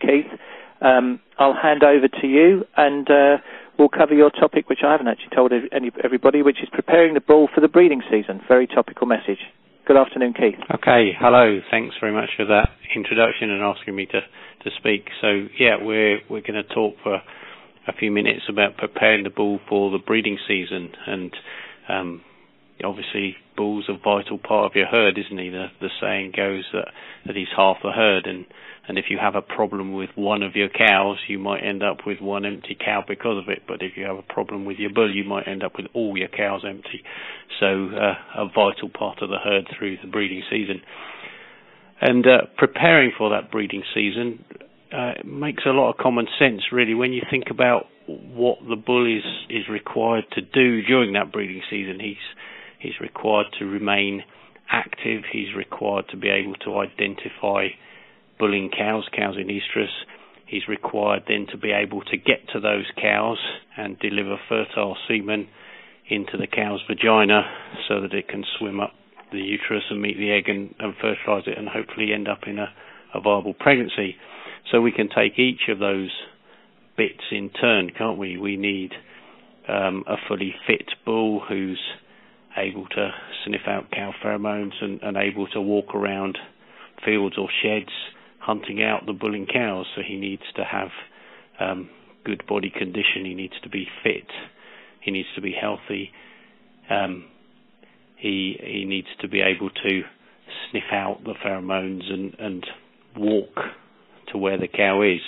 Keith. I'll hand over to you, and we'll cover your topic, which I haven't actually told everybody, which is preparing the bull for the breeding season. Very topical message. Good afternoon, Keith. Okay, hello. Thanks very much for that introduction and asking me to speak. So, yeah, we're going to talk for a few minutes about preparing the bull for the breeding season. And obviously, bull's a vital part of your herd, isn't he? The saying goes that he's half the herd, and if you have a problem with one of your cows, you might end up with one empty cow because of it. But if you have a problem with your bull, you might end up with all your cows empty. So a vital part of the herd through the breeding season. And preparing for that breeding season makes a lot of common sense, really, when you think about what the bull is required to do during that breeding season. He's required to remain active. He's required to be able to identify bulling cows in estrus. He's required then to be able to get to those cows and deliver fertile semen into the cow's vagina so that it can swim up the uterus and meet the egg and fertilise it and hopefully end up in a viable pregnancy. So we can take each of those bits in turn, can't we? We need a fully fit bull who's able to sniff out cow pheromones and able to walk around fields or sheds hunting out the bulling cows. So he needs to have good body condition. He needs to be fit. He needs to be healthy. He needs to be able to sniff out the pheromones and walk to where the cow is.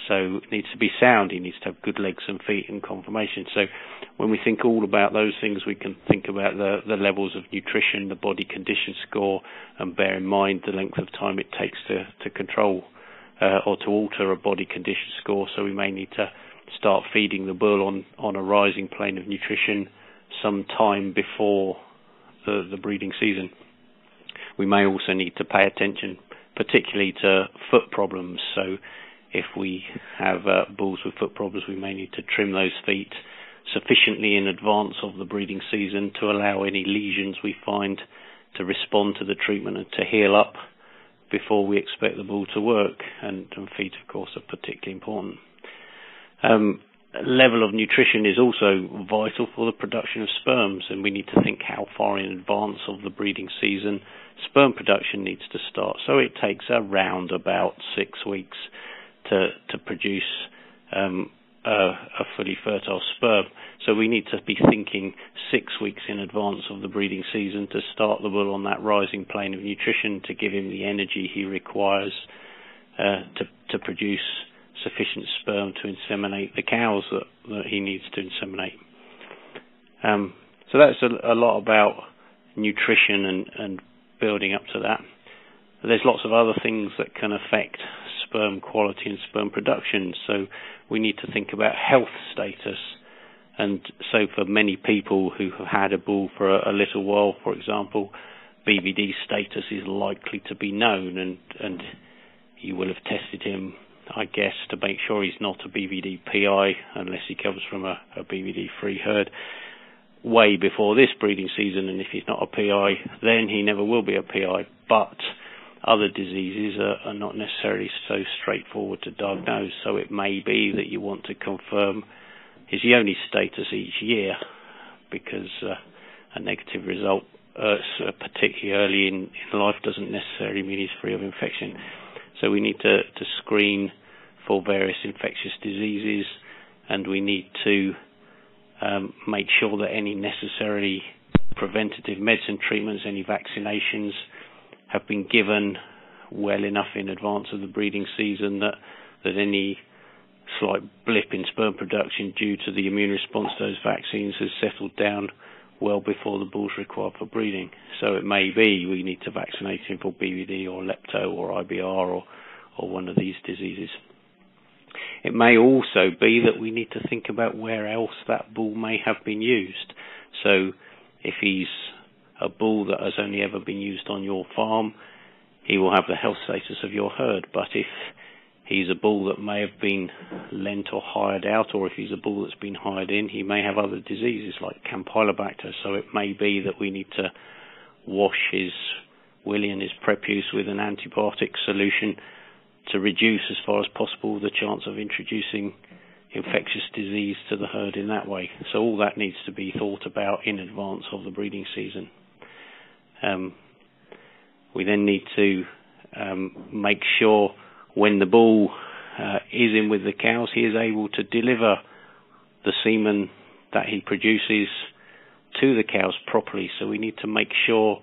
So it needs to be sound. He needs to have good legs and feet and conformation. So when we think all about those things, we can think about the levels of nutrition, the body condition score, and bear in mind the length of time it takes to control or to alter a body condition score. So we may need to start feeding the bull on a rising plane of nutrition some time before the breeding season. We may also need to pay attention particularly to foot problems. So if we have bulls with foot problems, we may need to trim those feet sufficiently in advance of the breeding season to allow any lesions we find to respond to the treatment and to heal up before we expect the bull to work. And feet, of course, are particularly important. Level of nutrition is also vital for the production of sperms, and we need to think how far in advance of the breeding season sperm production needs to start. So it takes around about 6 weeks to produce a fully fertile sperm. So we need to be thinking 6 weeks in advance of the breeding season to start the bull on that rising plane of nutrition to give him the energy he requires to produce sufficient sperm to inseminate the cows that he needs to inseminate. So that's a lot about nutrition and building up to that. But there's lots of other things that can affect sperm quality and sperm production. So we need to think about health status. And so for many people who have had a bull for a little while, for example, BVD status is likely to be known, and you will have tested him, I guess, to make sure he's not a BVD PI, unless he comes from a BVD-free herd, way before this breeding season. And if he's not a PI, then he never will be a PI. But other diseases are not necessarily so straightforward to diagnose, so it may be that you want to confirm his yoni status each year, because a negative result, particularly early in life, doesn't necessarily mean he's free of infection. So we need to screen for various infectious diseases, and we need to make sure that any necessary preventative medicine treatments, any vaccinations, have been given well enough in advance of the breeding season that any slight blip in sperm production due to the immune response to those vaccines has settled down well before the bull's required for breeding. So it may be we need to vaccinate him for BVD or lepto or IBR or one of these diseases. It may also be that we need to think about where else that bull may have been used. So if he's a bull that has only ever been used on your farm, he will have the health status of your herd. But if he's a bull that may have been lent or hired out, or if he's a bull that's been hired in, he may have other diseases like Campylobacter. So it may be that we need to wash his willy and his prepuce with an antibiotic solution to reduce as far as possible the chance of introducing infectious disease to the herd in that way. So all that needs to be thought about in advance of the breeding season. We then need to make sure when the bull is in with the cows, he is able to deliver the semen that he produces to the cows properly. So we need to make sure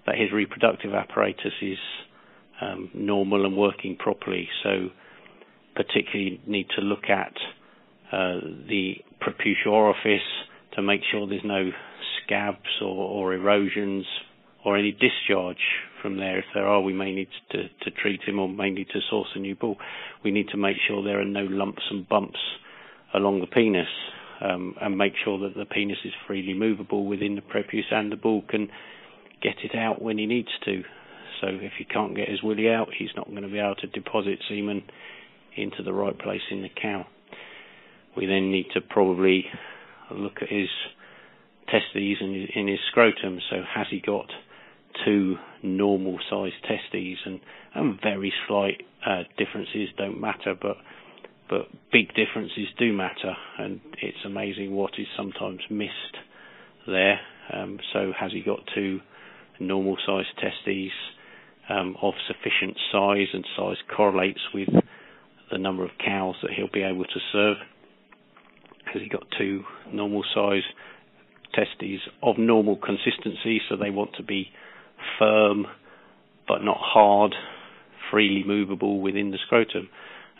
that his reproductive apparatus is normal and working properly. So particularly need to look at the prepuce orifice to make sure there's no scabs or erosions or any discharge from there. If there are, we may need to treat him or may need to source a new bull. We need to make sure there are no lumps and bumps along the penis and make sure that the penis is freely movable within the prepuce and the bull can get it out when he needs to. So if he can't get his willy out, he's not going to be able to deposit semen into the right place in the cow. We then need to probably look at his testes and in his scrotum. So has he got two normal sized testes? And very slight differences don't matter, but big differences do matter, and it's amazing what is sometimes missed there. So has he got two normal sized testes of sufficient size, and size correlates with the number of cows that he'll be able to serve? Has he got two normal size testes of normal consistency, so they want to be firm but not hard, freely movable within the scrotum?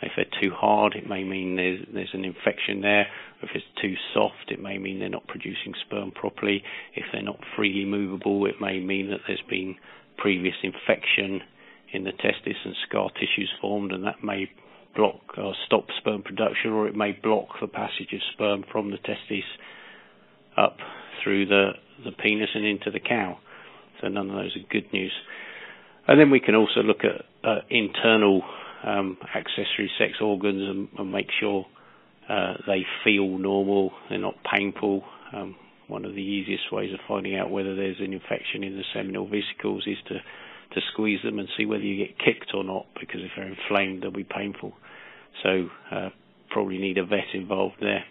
If they're too hard, it may mean there's an infection there. If it's too soft, it may mean they're not producing sperm properly. If they're not freely movable, it may mean that there's been previous infection in the testis and scar tissues formed, and that may block or stop sperm production, or it may block the passage of sperm from the testis up through the penis and into the cow. So none of those are good news. And then we can also look at internal accessory sex organs and make sure they feel normal, they're not painful. One of the easiest ways of finding out whether there's an infection in the seminal vesicles is to squeeze them and see whether you get kicked or not, because if they're inflamed, they'll be painful. So probably need a vet involved there.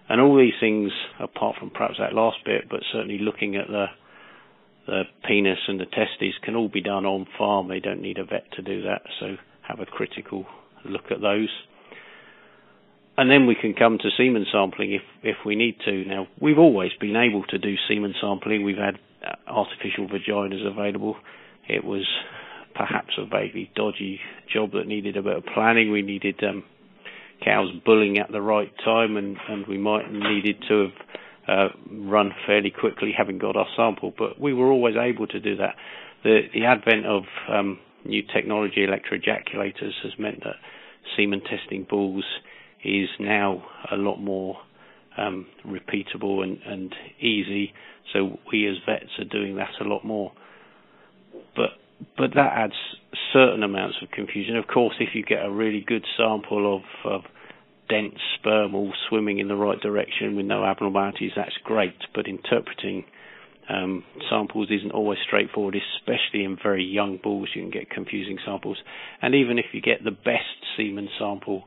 And all these things, apart from perhaps that last bit, but certainly looking at the penis and the testes, can all be done on farm. They don't need a vet to do that. So have a critical look at those. And then we can come to semen sampling if we need to. Now, we've always been able to do semen sampling. We've had artificial vaginas available. It was perhaps a vaguely dodgy job that needed a bit of planning. We needed cows bulling at the right time, and we might needed to have run fairly quickly, having got our sample. But we were always able to do that. The advent of new technology, electroejaculators, has meant that semen testing bulls is now a lot more repeatable and easy. So we as vets are doing that a lot more. But that adds certain amounts of confusion. Of course, if you get a really good sample of dense sperm all swimming in the right direction with no abnormalities, that's great. But interpreting samples isn't always straightforward, especially in very young bulls. You can get confusing samples. And even if you get the best semen sample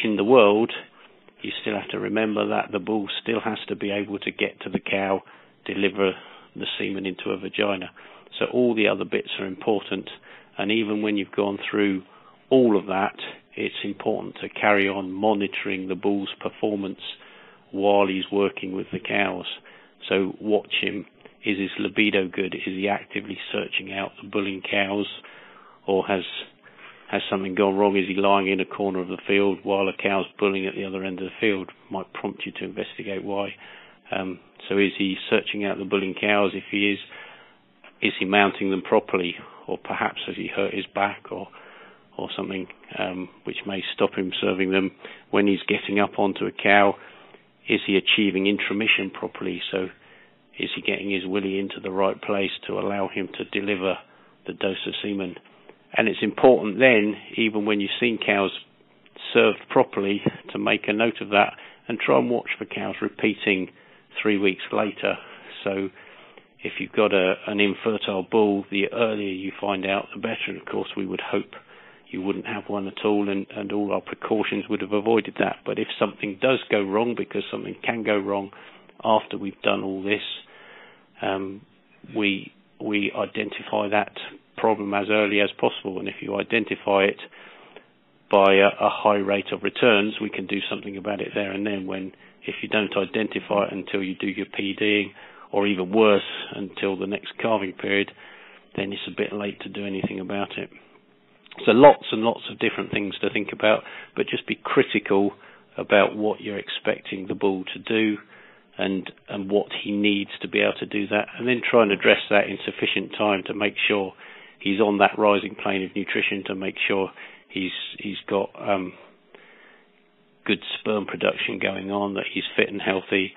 in the world, you still have to remember that the bull still has to be able to get to the cow, deliver the semen into a vagina. So all the other bits are important, and even when you've gone through all of that, it's important to carry on monitoring the bull's performance while he's working with the cows. So watch him. Is his libido good? Is he actively searching out the bulling cows, or has something gone wrong? Is he lying in a corner of the field while a cow's bulling at the other end of the field? Might prompt you to investigate why. So is he searching out the bulling cows? If he is he mounting them properly, or perhaps has he hurt his back or something which may stop him serving them when he's getting up onto a cow? Is he achieving intromission properly? So is he getting his willy into the right place to allow him to deliver the dose of semen? And it's important then, even when you've seen cows served properly, to make a note of that and try and watch for cows repeating 3 weeks later. So if you've got an infertile bull, the earlier you find out, the better. And of course, we would hope you wouldn't have one at all, and all our precautions would have avoided that. But if something does go wrong, because something can go wrong after we've done all this, we identify that problem as early as possible. And if you identify it by a high rate of returns, we can do something about it there and then. If you don't identify it until you do your PDing, or even worse, until the next calving period, then it's a bit late to do anything about it. So lots and lots of different things to think about, but just be critical about what you're expecting the bull to do and what he needs to be able to do that, and then try and address that in sufficient time to make sure he's on that rising plane of nutrition, to make sure he's got good sperm production going on, that he's fit and healthy,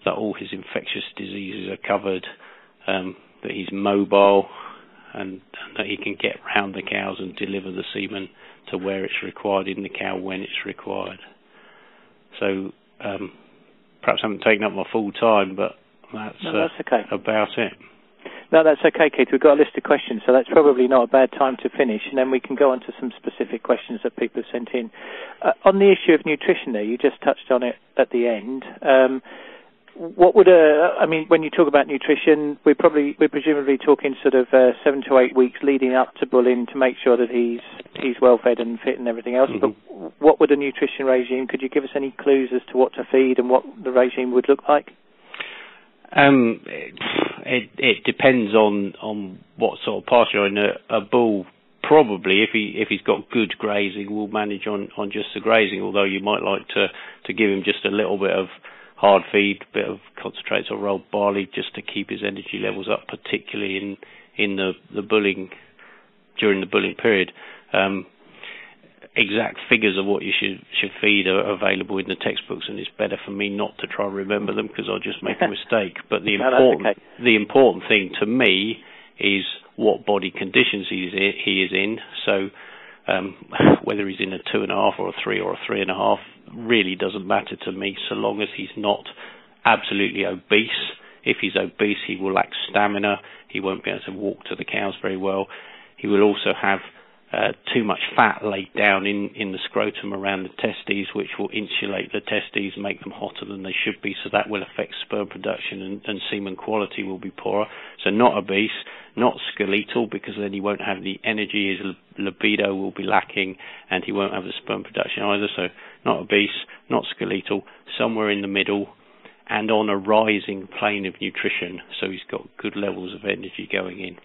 that all his infectious diseases are covered, that he's mobile, and that he can get round the cows and deliver the semen to where it's required in the cow when it's required. So perhaps I haven't taken up my full time, but that's okay. About it. No, that's okay, Keith. We've got a list of questions, so that's probably not a bad time to finish, and then we can go on to some specific questions that people have sent in. On the issue of nutrition there, you just touched on it at the end. What would when you talk about nutrition, we're presumably talking sort of 7 to 8 weeks leading up to bulling to make sure that he's well fed and fit and everything else. Mm-hmm. But what would a nutrition regime? Could you give us any clues as to what to feed and what the regime would look like? It depends on what sort of pasture. In a bull, probably if he's got good grazing, will manage on just the grazing. Although you might like to give him just a little bit of hard feed, bit of concentrates or rolled barley, just to keep his energy levels up, particularly in the bulling, during the bulling period. Exact figures of what you should feed are available in the textbooks, and it's better for me not to try and remember them because I'll just make a mistake. But the important thing to me is what body conditions he is in. So whether he's in a 2.5 or a 3 or a 3.5 really doesn't matter to me, so long as he's not absolutely obese. If he's obese, he will lack stamina. He won't be able to walk to the cows very well. He will also have too much fat laid down in the scrotum around the testes, which will insulate the testes, make them hotter than they should be, so that will affect sperm production, and semen quality will be poorer. So not obese, not skeletal, because then he won't have the energy, his libido will be lacking, and he won't have the sperm production either. So not obese, not skeletal, somewhere in the middle, and on a rising plane of nutrition, so he's got good levels of energy going in.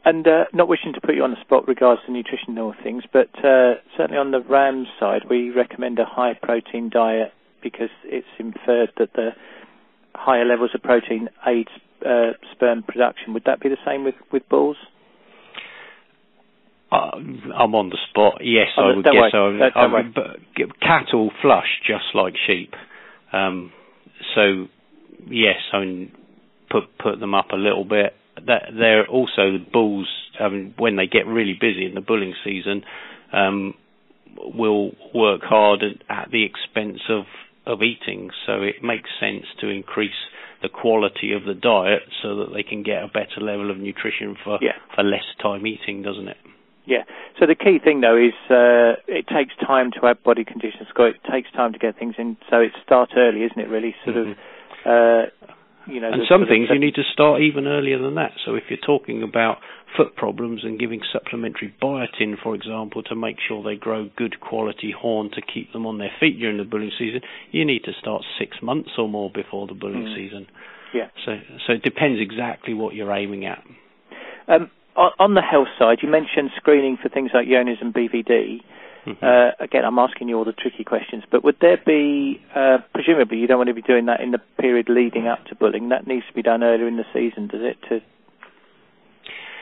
And not wishing to put you on the spot regards to nutritional things, but certainly on the ram side, we recommend a high-protein diet because it's inferred that the higher levels of protein aids sperm production. Would that be the same with bulls? I'm on the sput. Yes, I would guess so. But cattle flush just like sheep. So, yes, I mean, put them up a little bit. That they're also the bulls, when they get really busy in the bulling season, will work hard at the expense of eating. So it makes sense to increase the quality of the diet so that they can get a better level of nutrition for less time eating, doesn't it? Yeah. So the key thing, though, is it takes time to have body conditions. It takes time to get things in. So it starts early, isn't it, really? Sort of... and some things you need to start even earlier than that. So if you're talking about foot problems and giving supplementary biotin, for example, to make sure they grow good quality horn to keep them on their feet during the bulling season, you need to start 6 months or more before the bulling season. Yeah. So it depends exactly what you're aiming at. On the health side, you mentioned screening for things like Ionis and BVD. Again, I'm asking you all the tricky questions, but would there be, presumably you don't want to be doing that in the period leading up to bulling. That needs to be done earlier in the season, does it?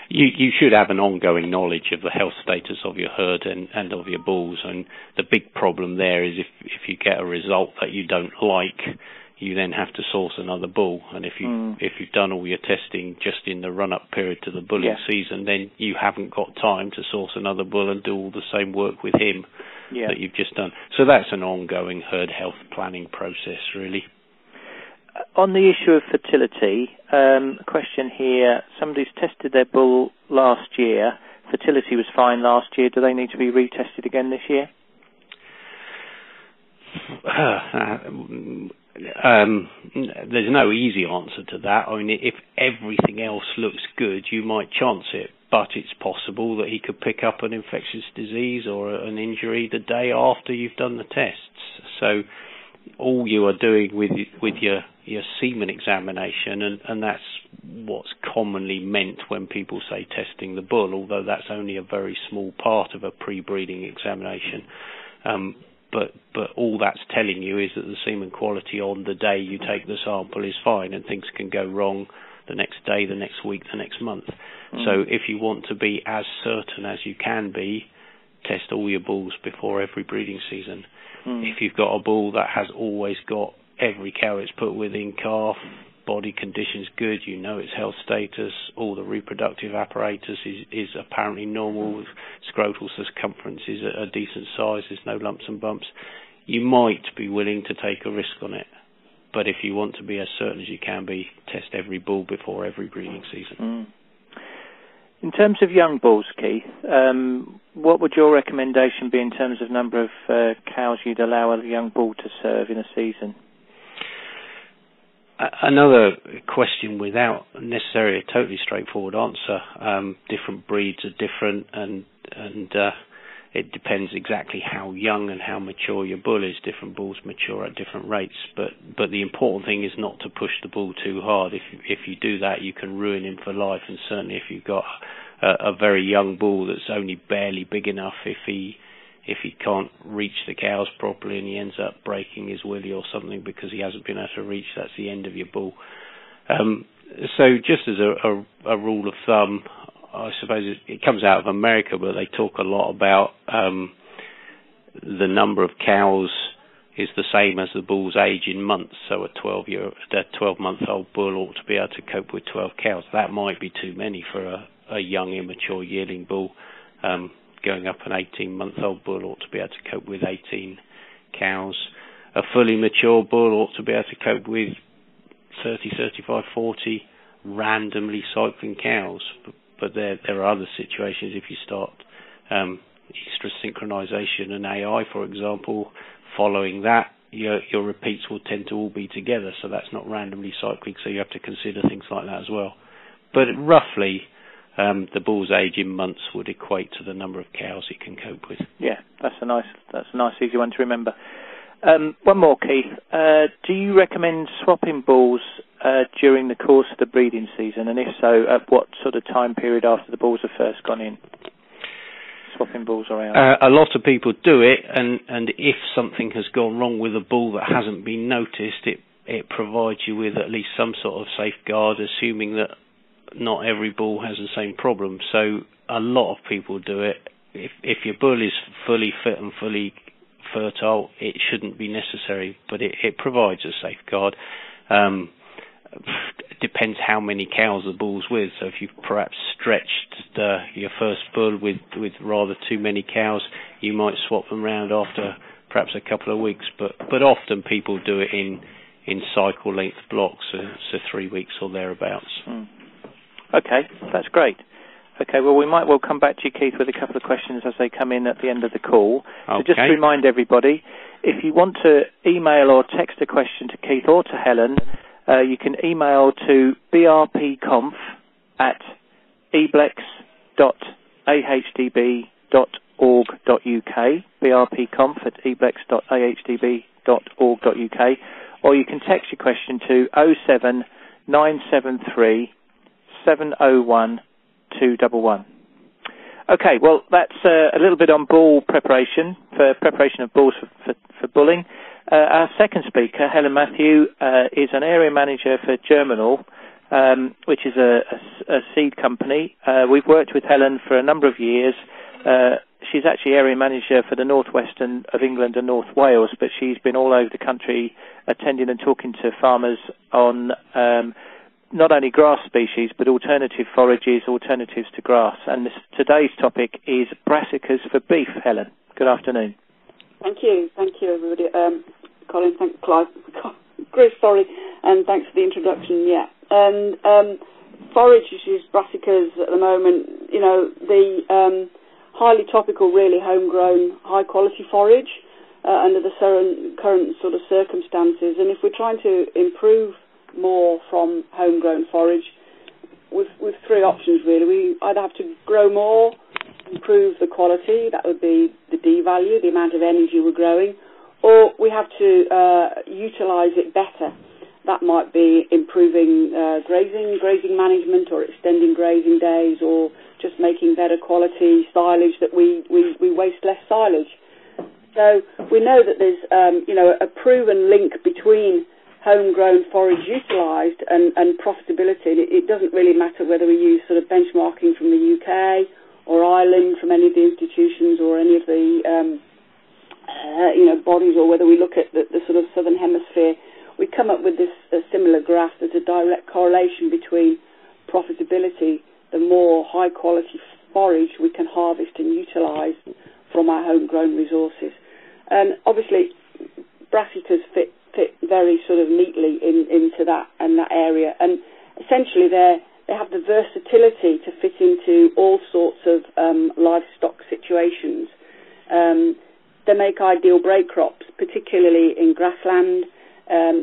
You should have an ongoing knowledge of the health status of your herd and of your bulls, and the big problem there is if you get a result that you don't like, you then have to source another bull, and if you've done all your testing just in the run-up period to the bulling season, then you haven't got time to source another bull and do all the same work with him that you've just done. So that's an ongoing herd health planning process, really. On the issue of fertility, a question here. Somebody's tested their bull last year, Fertility was fine last year. Do they need to be retested again this year? There's no easy answer to that. I mean, if everything else looks good, you might chance it, but it's possible that he could pick up an infectious disease or an injury the day after you've done the tests. So all you are doing with your semen examination, and that's what's commonly meant when people say testing the bull, although that's only a very small part of a pre-breeding examination. But all that's telling you is that the semen quality on the day you take the sample is fine, and things can go wrong the next day, the next week, the next month. So if you want to be as certain as you can be, test all your bulls before every breeding season. If you've got a bull that has always got every cow it's put with in calf, body condition's good, you know its health status, all the reproductive apparatus is apparently normal, scrotal circumference is a decent size, there's no lumps and bumps, you might be willing to take a risk on it. But if you want to be as certain as you can be, test every bull before every breeding season. In terms of young bulls, Keith, what would your recommendation be in terms of number of cows you'd allow a young bull to serve in a season? Another question without necessarily a totally straightforward answer. Different breeds are different, and it depends exactly how young and how mature your bull is. Different bulls mature at different rates, but the important thing is not to push the bull too hard. If you do that, you can ruin him for life, and certainly if you've got a very young bull that's only barely big enough, if he can't reach the cows properly and he ends up breaking his willy or something because he hasn't been able to reach, that's the end of your bull. So just as a rule of thumb, I suppose it comes out of America, but they talk a lot about the number of cows is the same as the bull's age in months. So a 12-month-old bull ought to be able to cope with 12 cows. That might be too many for a young, immature yearling bull. Going up an 18-month-old bull ought to be able to cope with 18 cows. A fully mature bull ought to be able to cope with 30, 35, 40 randomly cycling cows. But there are other situations. If you start estrus synchronization and AI, for example, following that, your repeats will tend to all be together. So that's not randomly cycling. So you have to consider things like that as well. But roughly, the bull's age in months would equate to the number of cows it can cope with. Yeah, that's a nice, easy one to remember. One more, Keith. Do you recommend swapping bulls during the course of the breeding season, and if so, at what sort of time period after the bulls have first gone in? Swapping bulls around. A lot of people do it, and if something has gone wrong with a bull that hasn't been noticed, it provides you with at least some sort of safeguard, assuming that not every bull has the same problem. So a lot of people do it. If your bull is fully fit and fully fertile, it shouldn't be necessary, but it provides a safeguard. Depends how many cows the bull's with. So if you've perhaps stretched your first bull with rather too many cows, you might swap them around after perhaps a couple of weeks. But often people do it in cycle length blocks, so 3 weeks or thereabouts. Okay, that's great. Okay, well, we might well come back to you, Keith, with a couple of questions as they come in at the end of the call. Okay. So just to remind everybody, if you want to email or text a question to Keith or to Helen, you can email to brpconf@eblex.ahdb.org.uk, brpconf@eblex.ahdb.org.uk, or you can text your question to 07973 701 211. Okay, well, that's a little bit on bull preparation, for preparation of bulls for bulling. Our second speaker, Helen Mathieu, is an area manager for Germinal, which is a seed company. We've worked with Helen for a number of years. She's actually area manager for the northwest of England and North Wales, but she's been all over the country attending and talking to farmers on not only grass species, but alternative forages, alternatives to grass. And today's topic is brassicas for beef. Helen, good afternoon. Thank you, everybody. Colin, thanks, Clive, Chris, sorry, and thanks for the introduction. Yeah, and forage issues, brassicas at the moment, the highly topical, really homegrown, high-quality forage under the current sort of circumstances. And if we're trying to improve more from homegrown forage, with three options, really. We either have to grow more, improve the quality, that would be the D value, the amount of energy we're growing, or we have to utilise it better. That might be improving grazing management, or extending grazing days, or just making better quality silage that we waste less silage. So we know that there's a proven link between homegrown forage utilised and profitability. It doesn't really matter whether we use sort of benchmarking from the UK or Ireland from any of the institutions or any of the bodies, or whether we look at the sort of southern hemisphere. We come up with this similar graph. There's a direct correlation between profitability. The more high quality forage we can harvest and utilise from our homegrown resources. And obviously brassicas fit very sort of neatly into that area, and essentially they have the versatility to fit into all sorts of livestock situations. They make ideal break crops, particularly in grassland.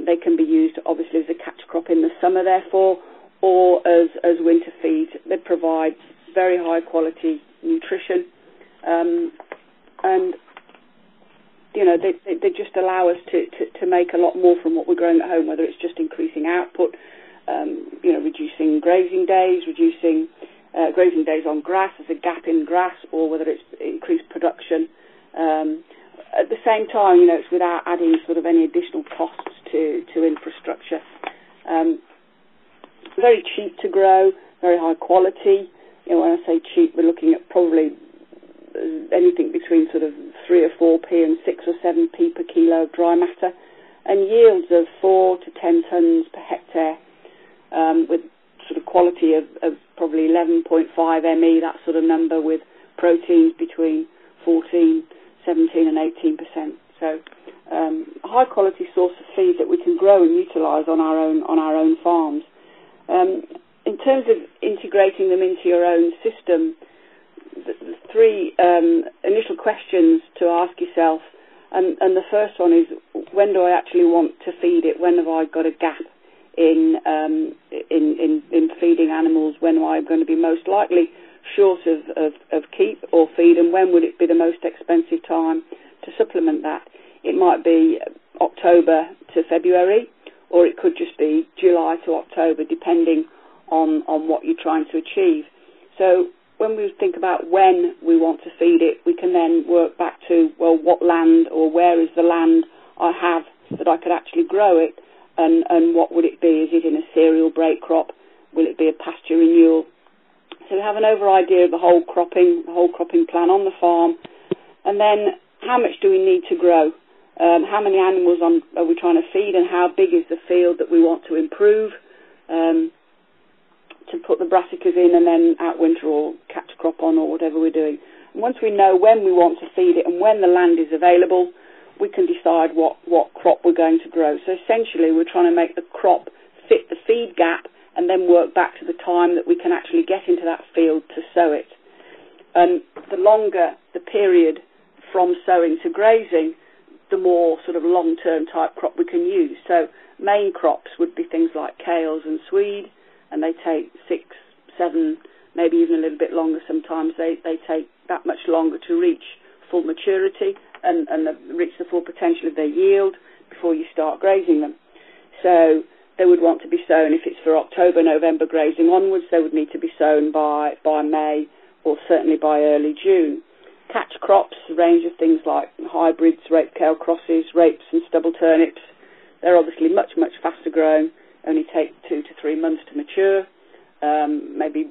They can be used obviously as a catch crop in the summer, therefore, or as winter feed. They provide very high quality nutrition, and they just allow us to make a lot more from what we're growing at home, whether it's just increasing output, reducing grazing days, reducing grazing days on grass, there's a gap in grass, or whether it's increased production. At the same time, it's without adding sort of any additional costs to infrastructure. Very cheap to grow, very high quality. When I say cheap, we're looking at probably anything between sort of 3 or 4p and 6 or 7p per kilo of dry matter, and yields of 4 to 10 tonnes per hectare, with sort of quality of probably 11.5 ME, that sort of number, with proteins between 14, 17 and 18%. So a high quality source of feed that we can grow and utilise on our own farms. In terms of integrating them into your own system, the three initial questions to ask yourself, and the first one is, when do I actually want to feed it? When have I got a gap in feeding animals? When am I going to be most likely short of keep or feed, and when would it be the most expensive time to supplement that? It might be October to February, or it could just be July to October, depending on what you're trying to achieve. So when we think about when we want to feed it, we can then work back to, well, what land or where is the land I have that I could actually grow it, and what would it be? Is it in a cereal break crop? Will it be a pasture renewal? So we have an over idea of the whole cropping plan on the farm, and then how much do we need to grow? How many animals are we trying to feed, and how big is the field that we want to improve to put the brassicas in and then outwinter or catch crop on, or whatever we're doing. And once we know when we want to feed it and when the land is available, we can decide what crop we're going to grow. So essentially we're trying to make the crop fit the feed gap, and then work back to the time that we can actually get into that field to sow it. And the longer the period from sowing to grazing, the more sort of long-term type crop we can use. So main crops would be things like kales and swede, and they take 6, 7, maybe even a little bit longer sometimes. They take that much longer to reach full maturity and reach the full potential of their yield before you start grazing them. So they would want to be sown, if it's for October, November grazing onwards, they would need to be sown by May, or certainly by early June. Catch crops, a range of things like hybrids, rape kale crosses, rapes and stubble turnips. They're obviously much, much faster growing, only take 2 to 3 months to mature, maybe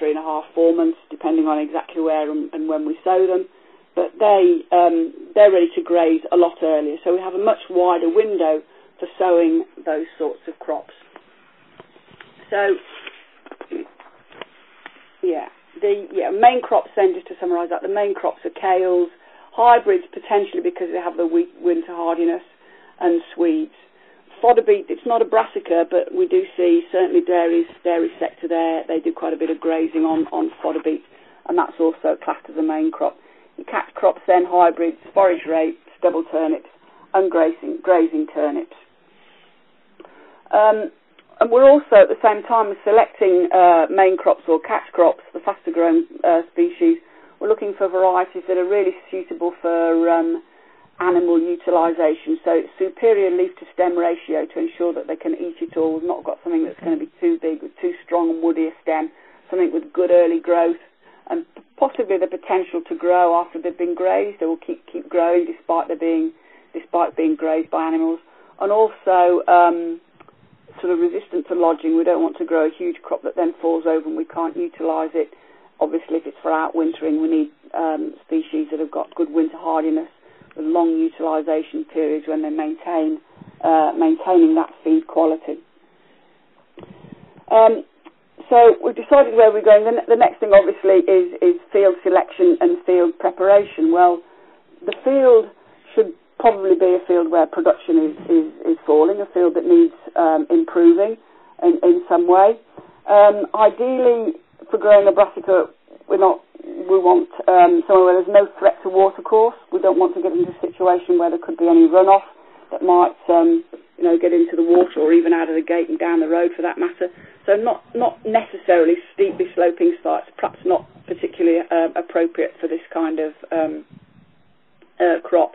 3.5, 4 months, depending on exactly where and when we sow them. But they're ready to graze a lot earlier, so we have a much wider window for sowing those sorts of crops. So, main crops then, just to summarise that, the main crops are kales, hybrids potentially because they have the winter hardiness, and swedes. fodder beet, it's not a brassica, but we do see certainly dairy sector there. They do quite a bit of grazing on fodder beet, and that's also classed as a main crop. You catch crops then, hybrids, forage rape, stubble turnips, and grazing turnips. And we're also, at the same time, selecting main crops or catch crops, the faster growing species. We're looking for varieties that are really suitable for animal utilisation. So it's superior leaf to stem ratio to ensure that they can eat it all. We've not got something that's going to be too big with too strong and woody a stem, something with good early growth and possibly the potential to grow after they've been grazed. They will keep growing despite being grazed by animals. And also sort of resistant to lodging. We don't want to grow a huge crop that then falls over and we can't utilise it. Obviously, if it's for outwintering, we need species that have got good winter hardiness with long utilisation periods when they're maintaining that feed quality. So we've decided where we're going. The next thing, obviously, is field selection and field preparation. Well, the field should probably be a field where production is falling, a field that needs improving in some way. Ideally, for growing a brassica, we want somewhere where there's no threat to watercourse. We don't want to get into a situation where there could be any runoff that might get into the water or even out of the gate and down the road for that matter. So not necessarily steeply sloping sites, perhaps not particularly appropriate for this kind of crop.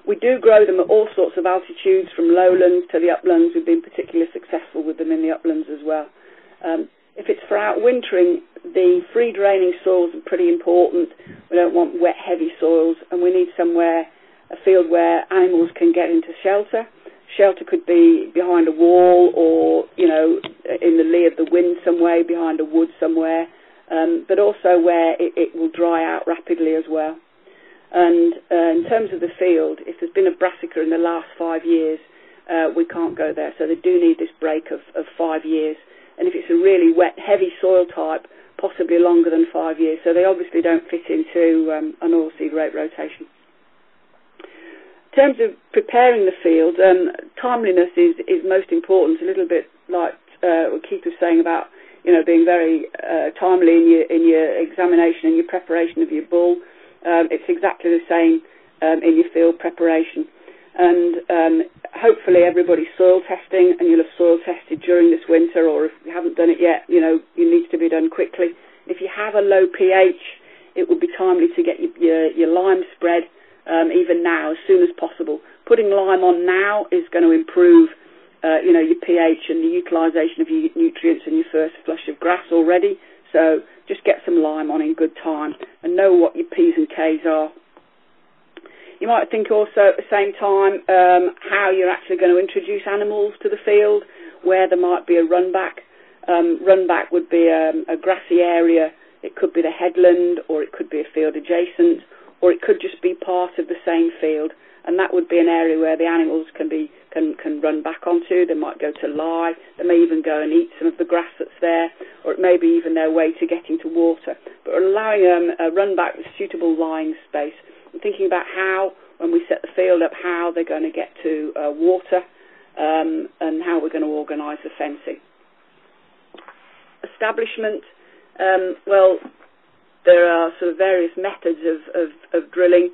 We do grow them at all sorts of altitudes, from lowlands to the uplands. We've been particularly successful with them in the uplands as well. If it's for outwintering, the free draining soils are pretty important. We don't want wet, heavy soils, and we need a field where animals can get into shelter. Shelter could be behind a wall or, in the lee of the wind somewhere, behind a wood somewhere, but also where it will dry out rapidly as well. And in terms of the field, if there's been a brassica in the last 5 years, we can't go there. So they do need this break of 5 years. And if it's a really wet, heavy soil type, possibly longer than 5 years. So they obviously don't fit into an oilseed rape rotation. In terms of preparing the field, timeliness is most important. A little bit like what Keith was saying about being very timely in your examination and your preparation of your bull. It's exactly the same in your field preparation. And hopefully everybody's soil testing, and you'll have soil tested during this winter, or if you haven't done it yet, it needs to be done quickly. If you have a low pH, it would be timely to get your lime spread even now, as soon as possible. Putting lime on now is going to improve your pH and the utilisation of your nutrients and your first flush of grass already. So just get some lime on in good time and know what your P's and K's are. You might think also at the same time how you're actually going to introduce animals to the field, where there might be a run back. Run back would be a grassy area. It could be the headland, or it could be a field adjacent, or it could just be part of the same field. And that would be an area where the animals can run back onto. They might go to lie. They may even go and eat some of the grass that's there, or it may be even their way to getting to water. But allowing a run back with suitable lying space, and thinking about how, when we set the field up, how they're going to get to water, and how we're going to organise the fencing. Establishment, there are sort of various methods of drilling.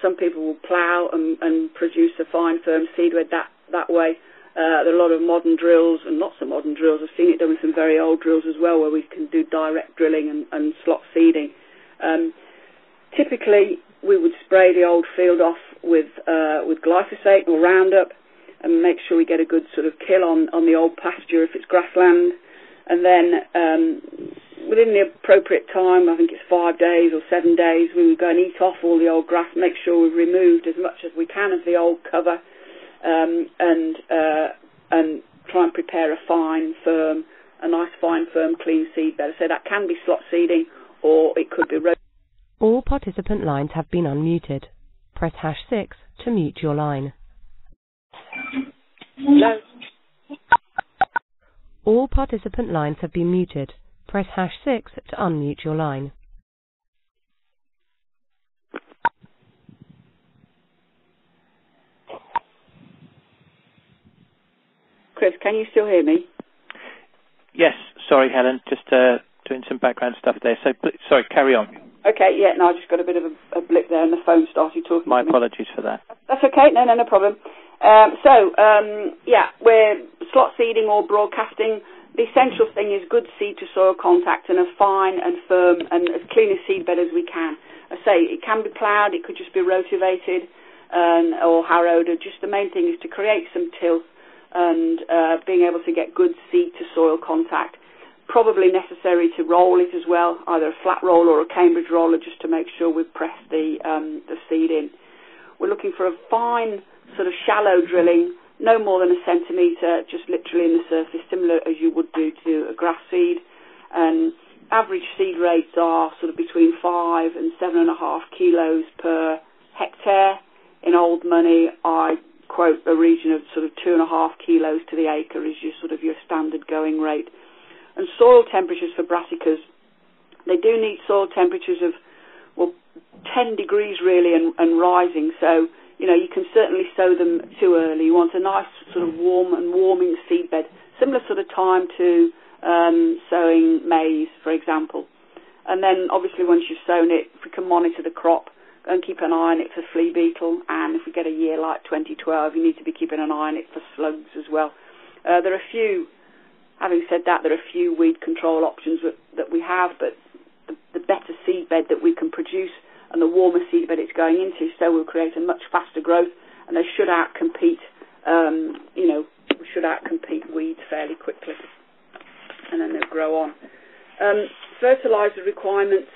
Some people will plough and produce a fine, firm seedbed that way. There are a lot of modern drills and lots of modern drills. I've seen it done with some very old drills as well, where we can do direct drilling and slot seeding. Typically, we would spray the old field off with glyphosate or Roundup, and make sure we get a good sort of kill on the old pasture if it's grassland. And then within the appropriate time, I think it's 5 days or 7 days, we would go and eat off all the old grass, make sure we've removed as much as we can of the old cover, and try and prepare a nice fine, firm, clean seed bed. So that can be slot seeding, or it could be All participant lines have been unmuted. Press #6 to mute your line. Hello? All participant lines have been muted. Press #6 to unmute your line. Chris, can you still hear me? Yes, sorry, Helen, just doing some background stuff there. So, sorry, carry on. Okay, yeah, no, I just got a bit of a blip there and the phone started talking My to me. apologies for that. That's okay, no problem. We're slot seeding or broadcasting. The essential thing is good seed to soil contact and a fine and firm and as clean a seed bed as we can. I say it can be ploughed, it could just be rotivated or harrowed. Just the main thing is to create some tilth and being able to get good seed to soil contact. Probably necessary to roll it as well, either a flat roll or a Cambridge roller, just to make sure we've pressed the seed in. We're looking for a fine sort of shallow drilling, no more than a centimetre, just literally in the surface, similar as you would do to a grass seed. And average seed rates are sort of between 5 and 7.5 kilos per hectare. In old money, I quote a region of sort of 2.5 kilos to the acre is your standard going rate. And soil temperatures for brassicas, they do need soil temperatures of 10 degrees really and rising. So you can certainly sow them too early. You want a nice sort of warming seed bed, similar sort of time to sowing maize, for example. And then obviously once you've sown it, if we can monitor the crop, go and keep an eye on it for flea beetle. And if we get a year like 2012, you need to be keeping an eye on it for slugs as well. Having said that, there are a few weed control options that we have, but the better seed bed that we can produce and the warmer seed bed it's going into, so we'll create a much faster growth, and they should outcompete weeds fairly quickly, and then they'll grow on. Fertilizer requirements.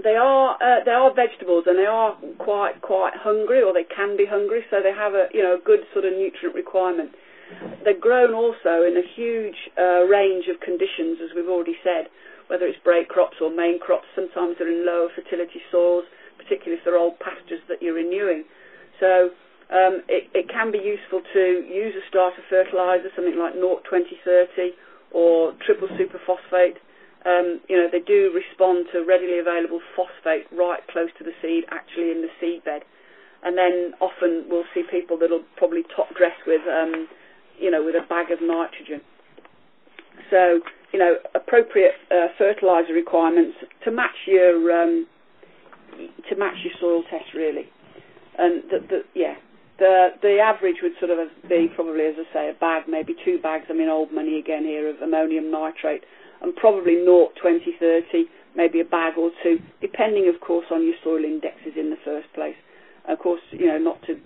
They are vegetables, and they are quite hungry, or they can be hungry, so they have a good sort of nutrient requirement. They're grown also in a huge range of conditions, as we've already said, whether it's break crops or main crops. Sometimes they're in lower fertility soils, particularly if they're old pastures that you're renewing. So it can be useful to use a starter fertilizer, something like 0-20-30 or triple superphosphate. They do respond to readily available phosphate right close to the seed, actually in the seed bed. And then often we'll see people that'll probably top dress with with a bag of nitrogen. So, appropriate fertilizer requirements to match your soil test really. And the average would sort of be probably, as I say, a bag, maybe 2 bags. Old money again here of ammonium nitrate, and probably 0-20-30, maybe a bag or 2, depending, of course, on your soil indexes in the first place. Of course, not to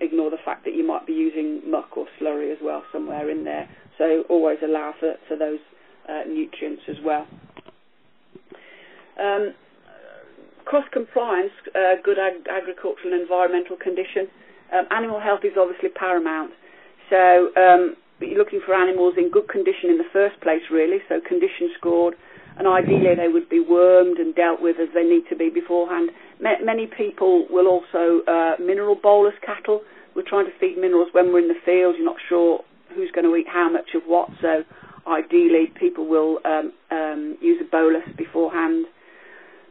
ignore the fact that you might be using muck or slurry as well somewhere in there. So always allow for those nutrients as well. Cross-compliance, good agricultural and environmental condition. Animal health is obviously paramount. So you're looking for animals in good condition in the first place, really, so condition scored. And ideally they would be wormed and dealt with as they need to be beforehand. Many people will also mineral bolus cattle. We're trying to feed minerals when we're in the field. You're not sure who's going to eat how much of what, so ideally people will use a bolus beforehand.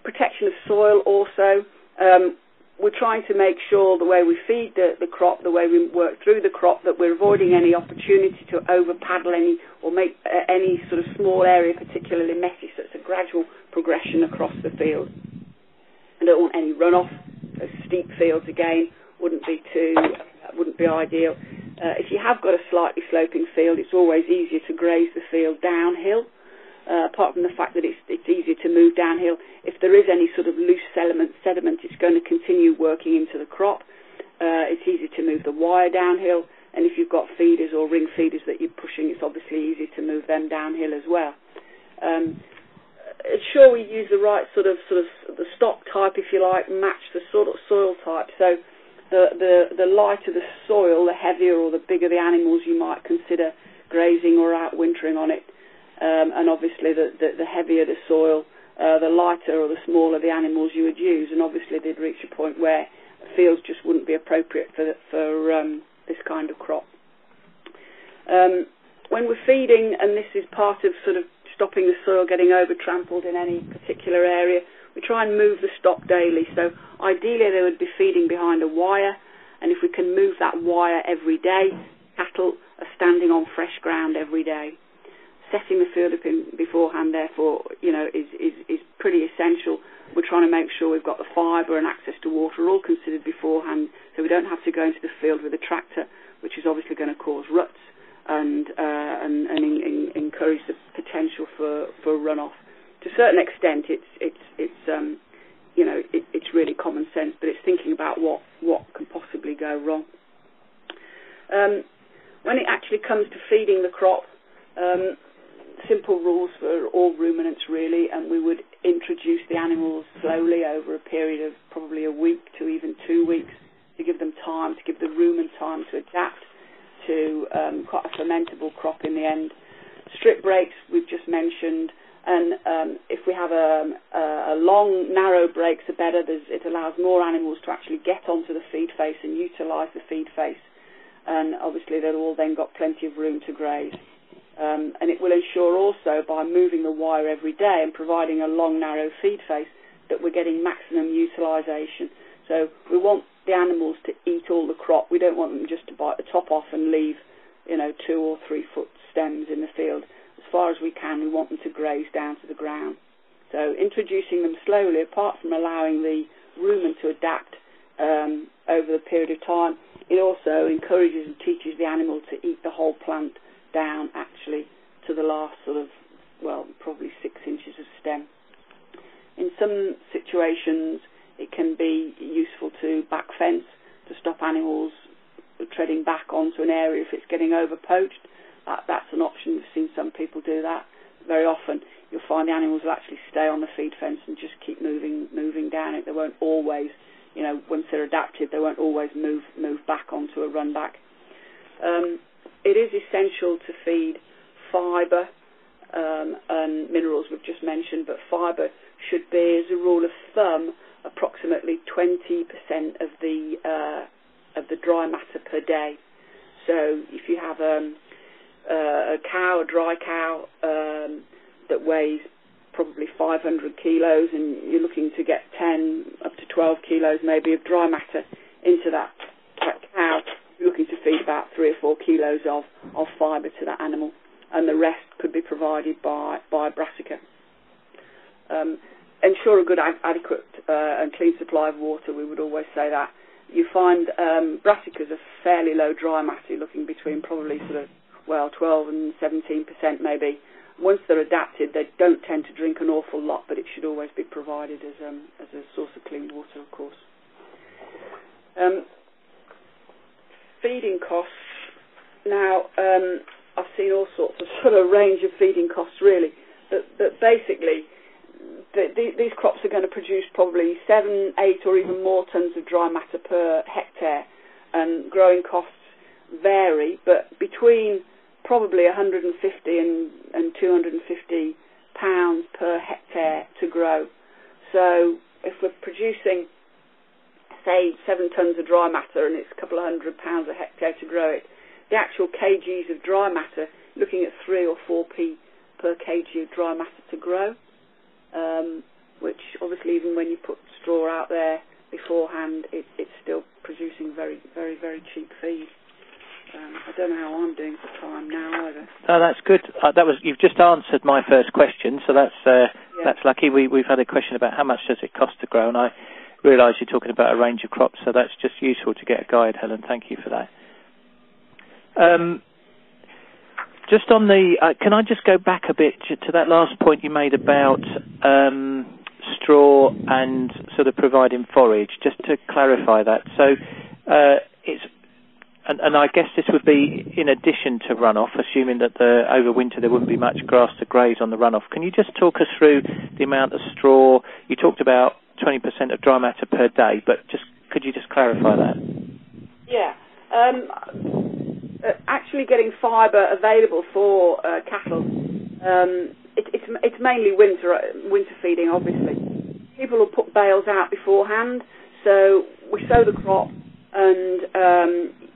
Protection of soil also. We're trying to make sure the way we feed the crop, the way we work through the crop, that we're avoiding any opportunity to over-paddle any or make any sort of small area particularly messy, so it's a gradual progression across the field. I don't want any runoff. Those steep fields, again, wouldn't be ideal. If you have got a slightly sloping field, it's always easier to graze the field downhill. Apart from the fact that it's easier to move downhill, if there is any sort of loose sediment, it's going to continue working into the crop. It's easier to move the wire downhill, and if you've got feeders or ring feeders that you're pushing, it's obviously easier to move them downhill as well. Ensure we use the right sort of the stock type, if you like, match the sort of soil type. So the lighter the soil, the heavier or the bigger the animals you might consider grazing or outwintering on it. And obviously the heavier the soil, the lighter or the smaller the animals you would use, and obviously they'd reach a point where fields just wouldn't be appropriate for this kind of crop. When we're feeding, and this is part of sort of stopping the soil getting over-trampled in any particular area, we try and move the stock daily. So ideally they would be feeding behind a wire, And if we can move that wire every day, cattle are standing on fresh ground every day. Setting the field up beforehand, therefore, is pretty essential. We're trying to make sure we've got the fibre and access to water all considered beforehand, so we don't have to go into the field with a tractor, which is obviously going to cause ruts and encourage the potential for runoff. To a certain extent, it's really common sense, but it's thinking about what can possibly go wrong. When it actually comes to feeding the crop, simple rules for all ruminants really, and we would introduce the animals slowly over a period of probably a week to even 2 weeks to give them time, to give the rumen time to adapt to quite a fermentable crop in the end. Strip breaks we've just mentioned, and if we have a long, narrow breaks are better. It allows more animals to actually get onto the feed face and utilise the feed face, and obviously they've all then got plenty of room to graze. And it will ensure also, by moving the wire every day and providing a long, narrow feed face, that we're getting maximum utilisation. So we want the animals to eat all the crop. We don't want them just to bite the top off and leave, 2 or 3 foot stems in the field. As far as we can, we want them to graze down to the ground. So introducing them slowly, apart from allowing the rumen to adapt over the period of time, it also encourages and teaches the animal to eat the whole plant down actually to the last probably 6 inches of stem. In some situations it can be useful to back fence to stop animals treading back onto an area if it's getting over poached. That's an option. We've seen some people do that. Very often you'll find the animals will actually stay on the feed fence and just keep moving down it. They won't always, once they're adapted, they won't always move back onto a run back. It is essential to feed fibre and minerals we've just mentioned, but fibre should be, as a rule of thumb, approximately 20% of the dry matter per day. So if you have a dry cow that weighs probably 500 kilos and you're looking to get 10 up to 12 kilos maybe of dry matter into that cow, you're looking to feed about 3 or 4 kilos of fibre to that animal, and the rest could be provided by brassica. Ensure a good, adequate and clean supply of water. We would always say that. You find brassicas are fairly low dry matter, looking between probably 12 and 17% maybe. Once they're adapted, they don't tend to drink an awful lot, but it should always be provided as a source of clean water, of course. Feeding costs. Now, I've seen all sorts of range of feeding costs really, but basically these crops are going to produce probably 7, 8 or even more tonnes of dry matter per hectare, and growing costs vary, but between probably 150 and 250 pounds per hectare to grow. So if we're producing, say, 7 tonnes of dry matter and it's a couple of £100 a hectare to grow it, the actual kgs of dry matter, looking at 3 or 4p per kg of dry matter to grow, which obviously even when you put straw out there beforehand, it's still producing very, very, very cheap feed. I don't know how I'm doing for time now either. Oh, that's good. You've just answered my first question, so that's lucky. We've had a question about how much does it cost to grow, and I realise you're talking about a range of crops, so that's just useful to get a guide, Helen. Thank you for that. Just on the, can I just go back a bit to that last point you made about straw and sort of providing forage, just to clarify that. So it's, and I guess this would be in addition to runoff, assuming that over winter there wouldn't be much grass to graze on the runoff. Can you just talk us through the amount of straw? You talked about 20% of dry matter per day, but could you just clarify that? Yeah. Actually getting fibre available for cattle, it's mainly winter feeding, obviously. People will put bales out beforehand, so we sow the crop, and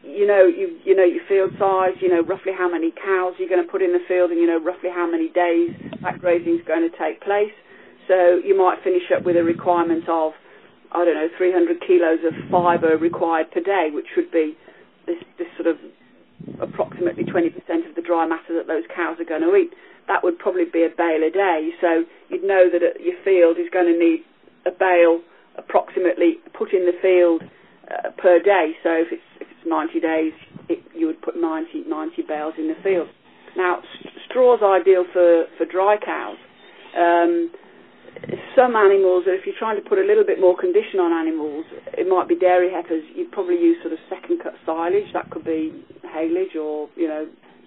you know your field size, roughly how many cows you're going to put in the field, and roughly how many days that grazing is going to take place. So you might finish up with a requirement of, 300 kilos of fibre required per day, which would be this sort of approximately 20% of the dry matter that those cows are going to eat. That would probably be a bale a day. So you'd know that your field is going to need a bale approximately put in the field per day. So if it's 90 days, you would put 90 bales in the field. Now, straw's ideal for dry cows. Some animals, if you're trying to put a little bit more condition on animals, it might be dairy heifers, you'd probably use sort of second cut silage. That could be haylage or,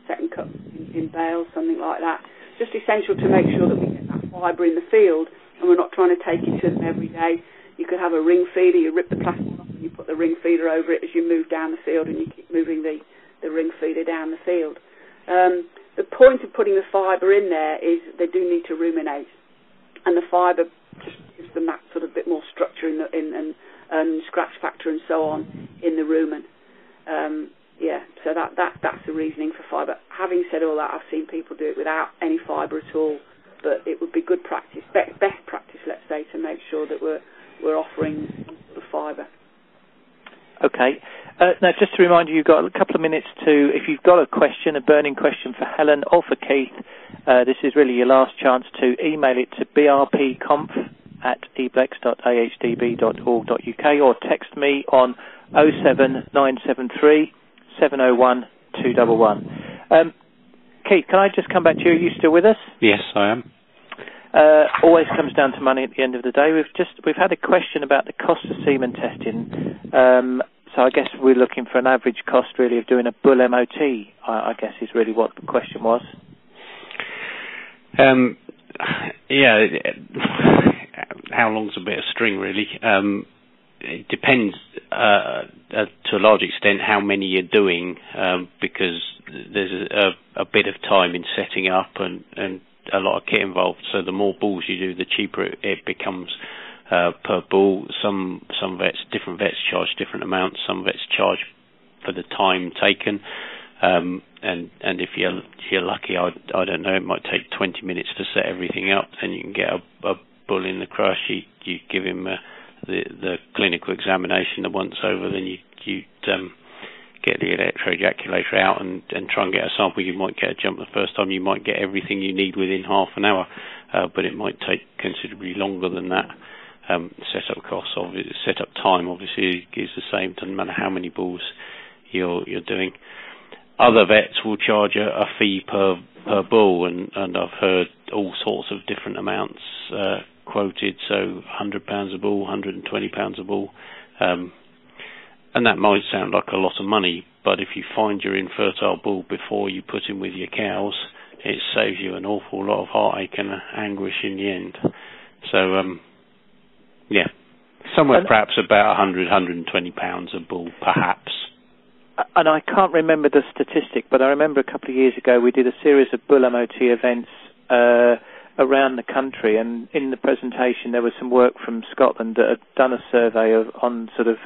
second cut in bales, something like that. Just essential to make sure that we get that fibre in the field and we're not trying to take it to them every day. You could have a ring feeder, you rip the plastic off and you put the ring feeder over it as you move down the field and you keep moving the ring feeder down the field. The point of putting the fibre in there is they do need to ruminate. And the fibre just gives them that sort of bit more structure and scratch factor and so on in the rumen. So that's the reasoning for fibre. Having said all that, I've seen people do it without any fibre at all, but it would be good practice, best practice, let's say, to make sure that we're offering the fibre. Okay. Now, just to remind you, you've got a couple of minutes if you've got a question, a burning question for Helen or for Keith, this is really your last chance to email it to brpconf@eblex.ahdb.org.uk or text me on 07973 701 211. Keith, can I just come back to you? Are you still with us? Yes, I am. Always comes down to money at the end of the day. We've had a question about the cost of semen testing. So I guess we're looking for an average cost really of doing a bull MOT, I guess is really what the question was. How long's a bit of string really? It depends to a large extent how many you're doing, because there's a bit of time in setting up and a lot of kit involved. So the more bulls you do, the cheaper it becomes per bull. Some vets, different vets charge different amounts. Some vets charge for the time taken, and if you're lucky, I don't know, it might take 20 minutes to set everything up. Then you can get a bull in the crush. You give him the clinical examination the once over. Then you get the electroejaculator out and try and get a sample. You might get a jump the first time. You might get everything you need within half an hour, but it might take considerably longer than that. Setup costs, setup time obviously is the same. Doesn't matter how many bulls you're doing. Other vets will charge a fee per bull, and I've heard all sorts of different amounts quoted. So £100 a bull, £120 a bull, and that might sound like a lot of money. But if you find your infertile bull before you put him with your cows, it saves you an awful lot of heartache and anguish in the end. So somewhere perhaps about £100, £120 a bull, perhaps. And I can't remember the statistic, but I remember a couple of years ago we did a series of bull MOT events around the country, and in the presentation there was some work from Scotland that had done a survey on sort of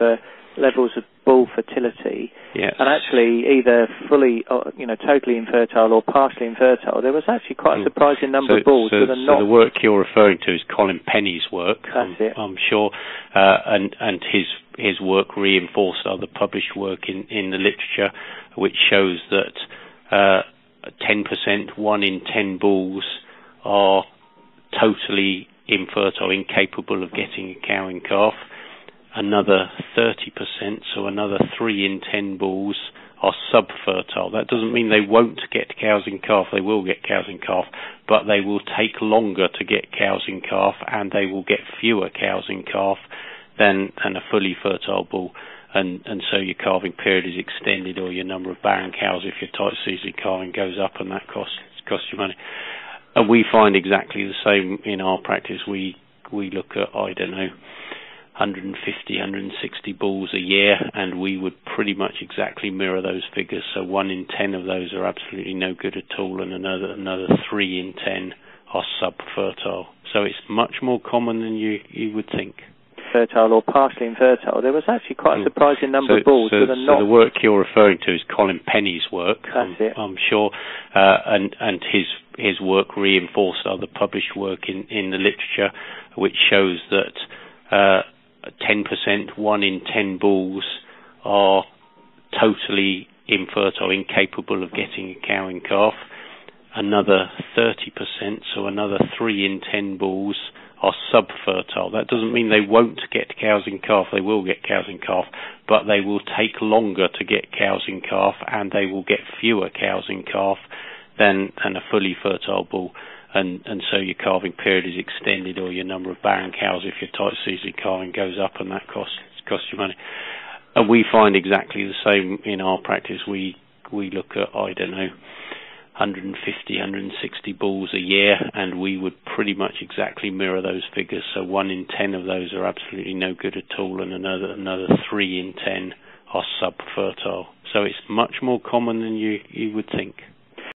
levels of bull fertility. Yes. And actually either fully, totally infertile or partially infertile, there was actually quite a surprising number of bulls that are not. So the work you're referring to is Colin Penny's work, I'm sure, and his work reinforced other published work in the literature, which shows that 10%, 1 in 10 bulls are totally infertile, incapable of getting a cow and calf. Another 30%, so another 3 in 10 bulls are subfertile. That doesn't mean they won't get cows and calf. They will get cows and calf, but they will take longer to get cows and calf, and they will get fewer cows and calf than a fully fertile bull. And so your calving period is extended, or your number of barren cows, if your tight season calving, goes up, and that costs you money. And we find exactly the same in our practice. We look at, 150, 160 bulls a year, and we would pretty much exactly mirror those figures. So 1 in 10 of those are absolutely no good at all, and another 3 in 10 are subfertile. So it's much more common than you would think. Fertile or partially infertile. There was actually quite a surprising number of bulls that are not. So the work you're referring to is Colin Penny's work, I'm sure, and his work reinforced other published work in the literature, which shows that 10%, 1 in 10 bulls are totally infertile, incapable of getting a cow and calf. Another 30%, so another 3 in 10 bulls are subfertile. That doesn't mean they won't get cows and calf. They will get cows and calf, but they will take longer to get cows and calf, and they will get fewer cows and calf than a fully fertile bull. And so your calving period is extended, or your number of barren cows, if your tight season calving, goes up, and that costs you money. And we find exactly the same in our practice. We look at, 150, 160 bulls a year, and we would pretty much exactly mirror those figures. So 1 in 10 of those are absolutely no good at all, and another 3 in 10 are subfertile. So it's much more common than you would think.